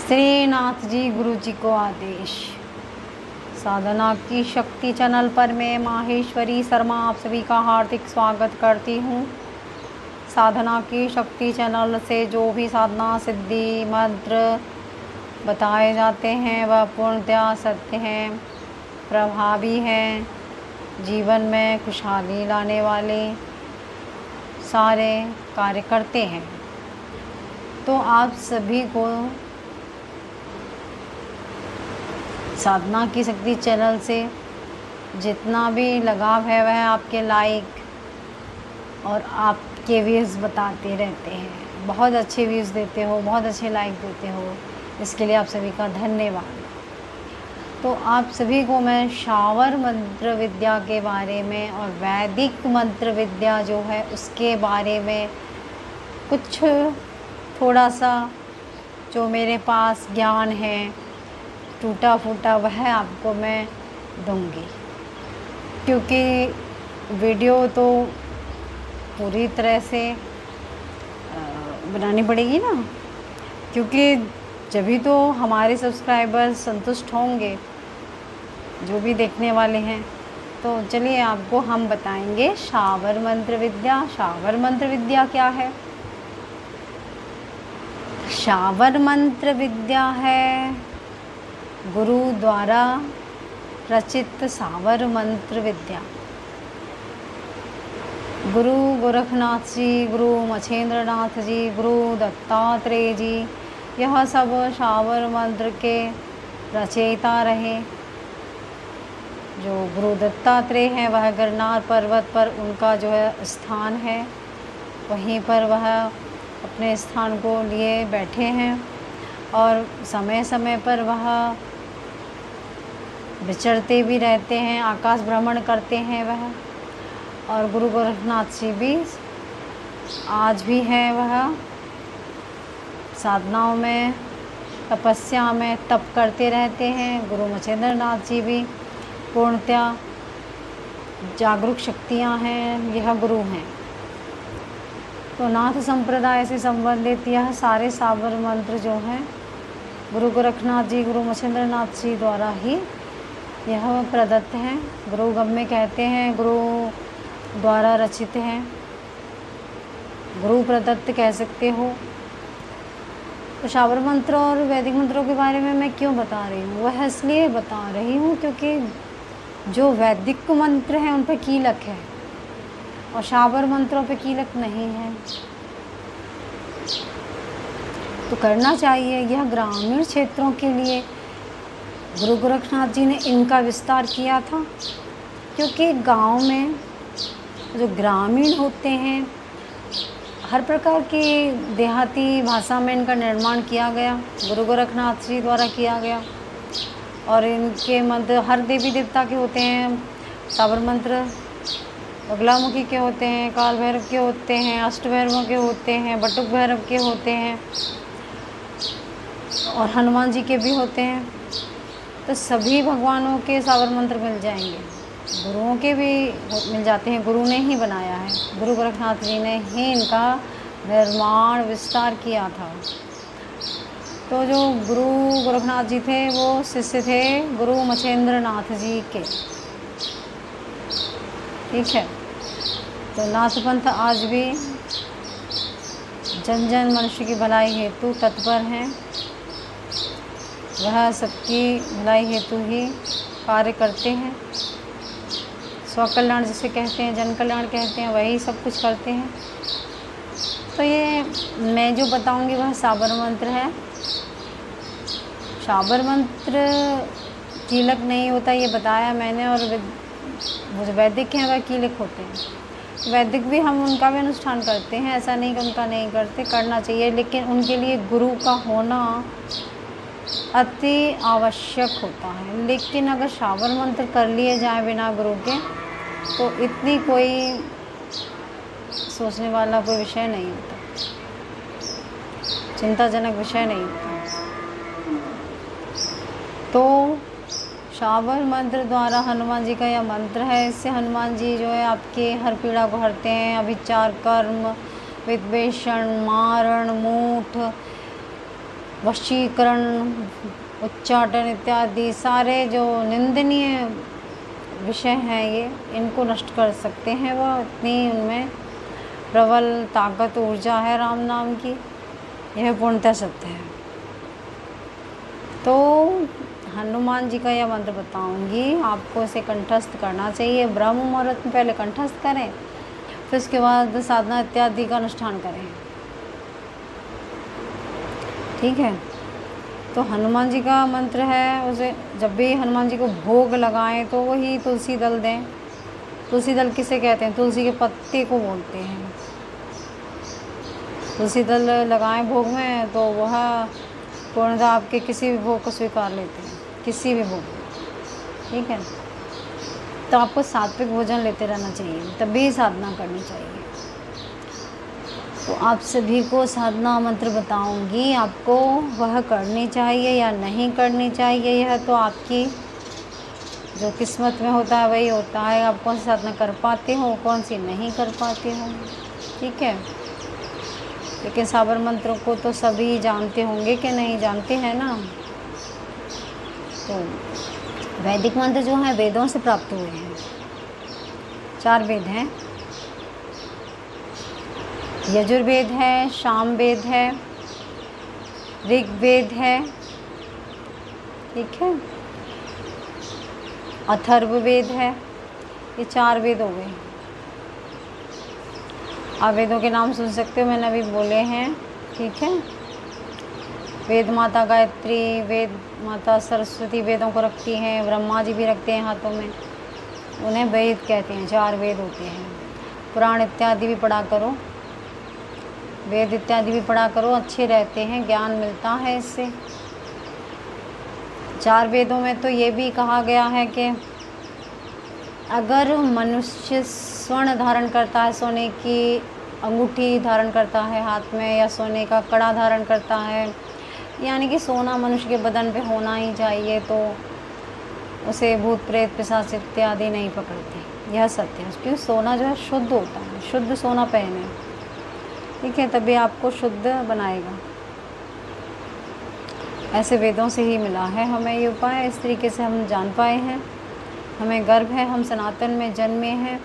श्रीनाथ जी गुरु जी को आदेश। साधना की शक्ति चैनल पर मैं माहेश्वरी शर्मा आप सभी का हार्दिक स्वागत करती हूँ। साधना की शक्ति चैनल से जो भी साधना सिद्धि मंत्र बताए जाते हैं वह पूर्णतः सत्य हैं, प्रभावी हैं, जीवन में खुशहाली लाने वाले सारे कार्य करते हैं। तो आप सभी को साधना की शक्ति चैनल से जितना भी लगाव है वह आपके लाइक और आपके व्यूज़ बताते रहते हैं। बहुत अच्छे व्यूज़ देते हो, बहुत अच्छे लाइक देते हो, इसके लिए आप सभी का धन्यवाद। तो आप सभी को मैं शावर मंत्र विद्या के बारे में और वैदिक मंत्र विद्या जो है उसके बारे में कुछ थोड़ा सा जो मेरे पास ज्ञान है टूटा फूटा वह आपको मैं दूंगी, क्योंकि वीडियो तो पूरी तरह से बनानी पड़ेगी ना, क्योंकि जभी तो हमारे सब्सक्राइबर्स संतुष्ट होंगे जो भी देखने वाले हैं। तो चलिए आपको हम बताएंगे शावर मंत्र विद्या। शावर मंत्र विद्या क्या है? शावर मंत्र विद्या है गुरु द्वारा रचित शावर मंत्र विद्या। गुरु गोरखनाथ जी, गुरु मछेंद्र नाथ जी, गुरु दत्तात्रेय जी, यह सब शावर मंत्र के रचयिता रहे। जो गुरु दत्तात्रेय हैं वह गिरनार पर्वत पर उनका जो है स्थान है, वहीं पर वह अपने स्थान को लिए बैठे हैं और समय समय पर वह विचरते भी रहते हैं, आकाश भ्रमण करते हैं वह। और गुरु गोरखनाथ जी भी आज भी हैं, वह साधनाओं में तपस्या में तप करते रहते हैं। गुरु मछेंद्र नाथ जी भी पूर्णतः जागरूक शक्तियाँ हैं, यह गुरु हैं। तो नाथ संप्रदाय से संबंधित यह सारे शावर मंत्र जो हैं गुरु गोरखनाथ जी, गुरु मछेंद्र नाथ जी द्वारा ही यह प्रदत्त हैं। गुरु गम्य कहते हैं, गुरु द्वारा रचित हैं, गुरु प्रदत्त कह सकते हो। तो शावर मंत्र और वैदिक मंत्रों के बारे में मैं क्यों बता रही हूँ? वह इसलिए बता रही हूँ क्योंकि जो वैदिक मंत्र हैं उन पर कीलक है और शावर मंत्रों पे कीलक नहीं है। तो करना चाहिए। यह ग्रामीण क्षेत्रों के लिए गुरु गोरखनाथ जी ने इनका विस्तार किया था, क्योंकि गांव में जो ग्रामीण होते हैं हर प्रकार की देहाती भाषा में इनका निर्माण किया गया, गुरु गोरखनाथ जी द्वारा किया गया। और इनके मंत्र हर देवी देवता के होते हैं। शावर मंत्र बगलामुखी के होते हैं, काल भैरव के होते हैं, अष्ट भैरवों के होते हैं, बटुक भैरव के होते हैं और हनुमान जी के भी होते हैं। तो सभी भगवानों के शावर मंत्र मिल जाएंगे, गुरुओं के भी मिल जाते हैं। गुरु ने ही बनाया है, गुरु गोरखनाथ जी ने ही इनका निर्माण विस्तार किया था। तो जो गुरु गोरखनाथ जी थे वो शिष्य थे गुरु मछेंद्र नाथ जी के, ठीक है। तो नाथ पंथ आज भी जन जन मनुष्य की भलाई हेतु तत्पर हैं। वह सबकी भलाई हेतु ही कार्य करते हैं। स्वकल्याण जिसे कहते हैं, जन कल्याण कहते हैं, वही सब कुछ करते हैं। तो ये मैं जो बताऊंगी वह शावर मंत्र है। शावर मंत्र कीलक नहीं होता ये बताया मैंने, और जो वैदिक हैं वह कीलक होते हैं। वैदिक भी हम उनका भी अनुष्ठान करते हैं, ऐसा नहीं कि उनका नहीं करते, करना चाहिए, लेकिन उनके लिए गुरु का होना अति आवश्यक होता है। लेकिन अगर शावर मंत्र कर लिए जाए बिना गुरु के तो इतनी कोई सोचने वाला कोई विषय नहीं होता, चिंताजनक विषय नहीं होता। तो शावर मंत्र द्वारा हनुमान जी का यह मंत्र है, इससे हनुमान जी जो है आपके हर पीड़ा को हरते हैं। अभिचार कर्म, विद्वेषण, मारण, मूठ, वशीकरण, उच्चाटन इत्यादि सारे जो निंदनीय विषय हैं ये, इनको नष्ट कर सकते हैं वह। इतनी उनमें प्रबल ताकत ऊर्जा है राम नाम की, यह पूर्णतः सत्य है। तो हनुमान जी का यह मंत्र बताऊंगी, आपको इसे कंठस्थ करना चाहिए। ब्रह्म मुहूर्त में पहले कंठस्थ करें, फिर उसके बाद साधना इत्यादि का अनुष्ठान करें, ठीक है। तो हनुमान जी का मंत्र है, उसे जब भी हनुमान जी को भोग लगाएं तो वही तुलसी दल दें। तुलसी दल किसे कहते हैं? तुलसी के पत्ते को बोलते हैं। तुलसी दल लगाएं भोग में तो वह पूर्णतः आपके किसी भी भोग को स्वीकार लेते हैं, किसी भी भोग, ठीक है। तो आपको सात्विक भोजन लेते रहना चाहिए, तभी साधना करनी चाहिए। तो आप सभी को साधना मंत्र बताऊंगी, आपको वह करनी चाहिए या नहीं करनी चाहिए, यह तो आपकी जो किस्मत में होता है वही होता है। आप कौन सी साधना कर पाते हो, कौन सी नहीं कर पाते हो, ठीक है। लेकिन साबर मंत्रों को तो सभी जानते होंगे कि नहीं जानते हैं ना। तो वैदिक मंत्र जो हैं वेदों से प्राप्त हुए हैं। 4 वेद हैं, यजुर्वेद है, सामवेद है, ऋग्वेद है, ठीक है, अथर्ववेद है। ये 4 वेद हो गए। आप वेदों के नाम सुन सकते हो, मैंने अभी बोले हैं, ठीक है। वेद माता गायत्री, वेद माता सरस्वती वेदों को रखती हैं, ब्रह्मा जी भी रखते हैं हाथों में, उन्हें वेद कहते हैं। 4 वेद होते हैं। पुराण इत्यादि भी पढ़ा करो, वेद इत्यादि भी पढ़ा करो, अच्छे रहते हैं, ज्ञान मिलता है इससे। 4 वेदों में तो ये भी कहा गया है कि अगर मनुष्य स्वर्ण धारण करता है, सोने की अंगूठी धारण करता है हाथ में, या सोने का कड़ा धारण करता है, यानी कि सोना मनुष्य के बदन पे होना ही चाहिए, तो उसे भूत प्रेत पिशाच इत्यादि नहीं पकड़ते। यह सत्य है, क्योंकि सोना जो है शुद्ध होता है, शुद्ध सोना पहने, ठीक है, तभी आपको शुद्ध बनाएगा। ऐसे वेदों से ही मिला है हमें ये उपाय, इस तरीके से हम जान पाए हैं। हमें गर्व है, हम सनातन में जन्मे हैं,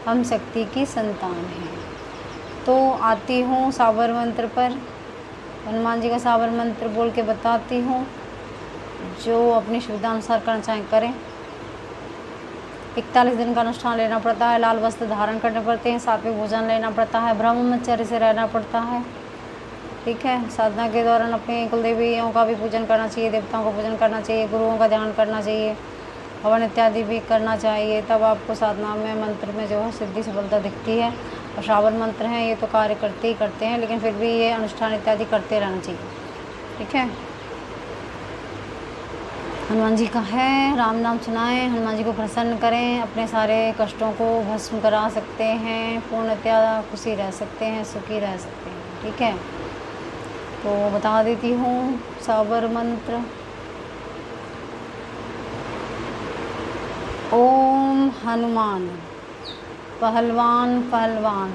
हम शक्ति की संतान हैं। तो आती हूँ साबर मंत्र पर, हनुमान जी का साबर मंत्र बोल के बताती हूँ। जो अपनी सुविधा अनुसार करना चाहें करें। 41 दिन का अनुष्ठान लेना पड़ता है, लाल वस्त्र धारण करने पड़ते हैं, सात्विक भोजन लेना पड़ता है, ब्रह्मचर्य से रहना पड़ता है, ठीक है। साधना के दौरान अपने कुल देवियों का भी पूजन करना चाहिए, देवताओं का पूजन करना चाहिए, गुरुओं का ध्यान करना चाहिए, हवन इत्यादि भी करना चाहिए। तब आपको साधना में मंत्र में जो है सिद्धि सफलता दिखती है। और श्रावण मंत्र हैं ये तो कार्य करते ही करते हैं, लेकिन फिर भी ये अनुष्ठान इत्यादि करते रहना चाहिए, ठीक है। हनुमान जी का है, राम नाम सुनाएं, हनुमान जी को प्रसन्न करें, अपने सारे कष्टों को भस्म करा सकते हैं, पूर्णतया खुशी रह सकते हैं, सुखी रह सकते हैं, ठीक है। तो बता देती हूँ साबर मंत्र। ओम हनुमान पहलवान पहलवान,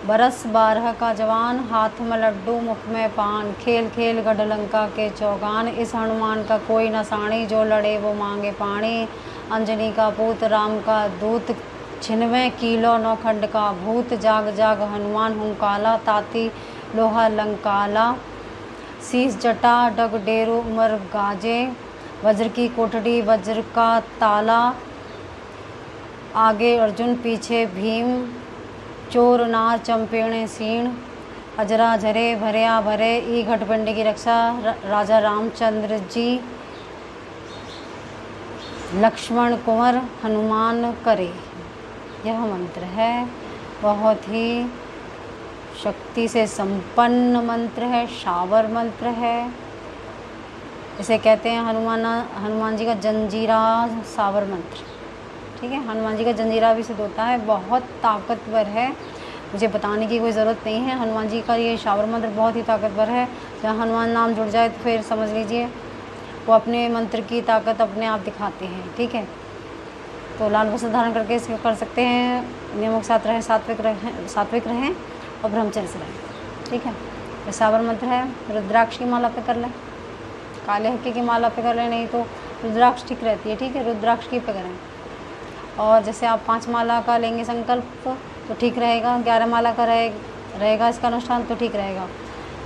बरस 12 का जवान, हाथ में लड्डू मुख में पान, खेल खेल गढ़ लंका के चौगान, इस हनुमान का कोई न साणी, जो लड़े वो मांगे पाणी, अंजनी का पूत राम का दूत, छिनवे कीलो नौखंड का भूत, जाग जाग हनुमान हूँ काला, ताती लोहा लंकाला, शीस जटा डग डेरू उमर गाजे, वज्र की कोठड़ी वज्र का ताला, आगे अर्जुन पीछे भीम, चोर नार चंपेणे सीण, अजरा झरे भरया भरे, ई घटबंडी की रक्षा राजा रामचंद्र जी, लक्ष्मण कुंवर हनुमान करे। यह मंत्र है, बहुत ही शक्ति से संपन्न मंत्र है, शावर मंत्र है। इसे कहते हैं हनुमान जी का जंजीरा सावर मंत्र, ठीक है। हनुमान जी का जंजीरा भी सिद्ध होता है, बहुत ताकतवर है, मुझे बताने की कोई ज़रूरत नहीं है। हनुमान जी का ये शावर मंत्र बहुत ही ताकतवर है। जहाँ हनुमान नाम जुड़ जाए तो फिर समझ लीजिए वो अपने मंत्र की ताकत अपने आप दिखाते हैं, ठीक है। तो लाल वस्त्र धारण करके इसको कर सकते हैं, नियमों के साथ रहें, सात्विक रहें और ब्रह्मचर्य से रहें, ठीक है। ये सावर मंत्र है। रुद्राक्ष की माला पे कर लें, काले हक्के की माला पे कर लें, नहीं तो रुद्राक्ष ठीक रहती है, ठीक है, रुद्राक्ष की पे करें। और जैसे आप 5 माला का लेंगे संकल्प तो ठीक रहेगा, 11 माला का रहेगा इसका अनुष्ठान तो ठीक रहेगा।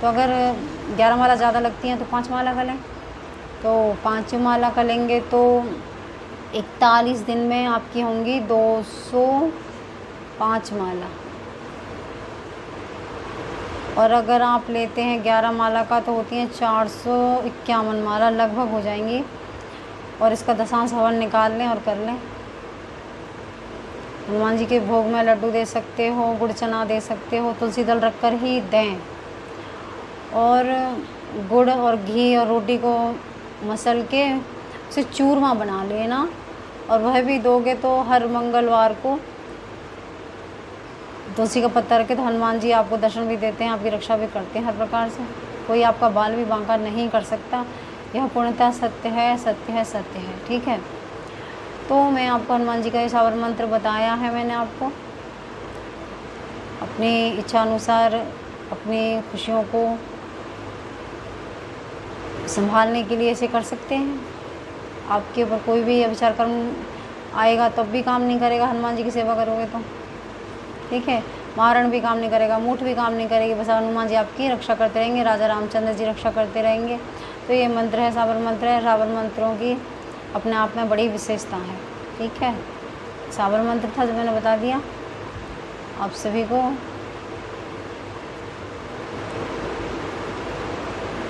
तो अगर 11 माला ज़्यादा लगती हैं तो 5 माला का लें। तो 5 माला का लेंगे तो 41 दिन में आपकी होंगी 205 माला। और अगर आप लेते हैं 11 माला का तो होती हैं 451 माला लगभग हो जाएंगी। और इसका दशांश हवन निकाल लें और कर लें। हनुमान जी के भोग में लड्डू दे सकते हो, गुड़ चना दे सकते हो, तुलसी दल रख कर ही दें। और गुड़ और घी और रोटी को मसल के उसे चूरमा बना लेना, और वह भी दोगे तो हर मंगलवार को तुलसी का पत्ता रखे तो हनुमान जी आपको दर्शन भी देते हैं, आपकी रक्षा भी करते हैं हर प्रकार से। कोई आपका बाल भी बांका नहीं कर सकता। यह पूर्णतः सत्य है, सत्य है, सत्य है, ठीक है। तो मैं आपको हनुमान जी का ये सावर मंत्र बताया है, मैंने आपको अपनी इच्छा अनुसार अपनी खुशियों को संभालने के लिए ऐसे कर सकते हैं। आपके ऊपर कोई भी अविचार कर्म आएगा तब भी काम नहीं करेगा, हनुमान जी की सेवा करोगे तो, ठीक है। मारण भी काम नहीं करेगा, मूठ भी काम नहीं करेगी, बस हनुमान जी आपकी रक्षा करते रहेंगे, राजा रामचंद्र जी रक्षा करते रहेंगे। तो ये मंत्र है, सावर मंत्र है। सावर मंत्रों की अपने आप में बड़ी विशेषता है, ठीक है। सावर मंत्र था जो मैंने बता दिया आप सभी को।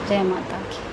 जय माता की।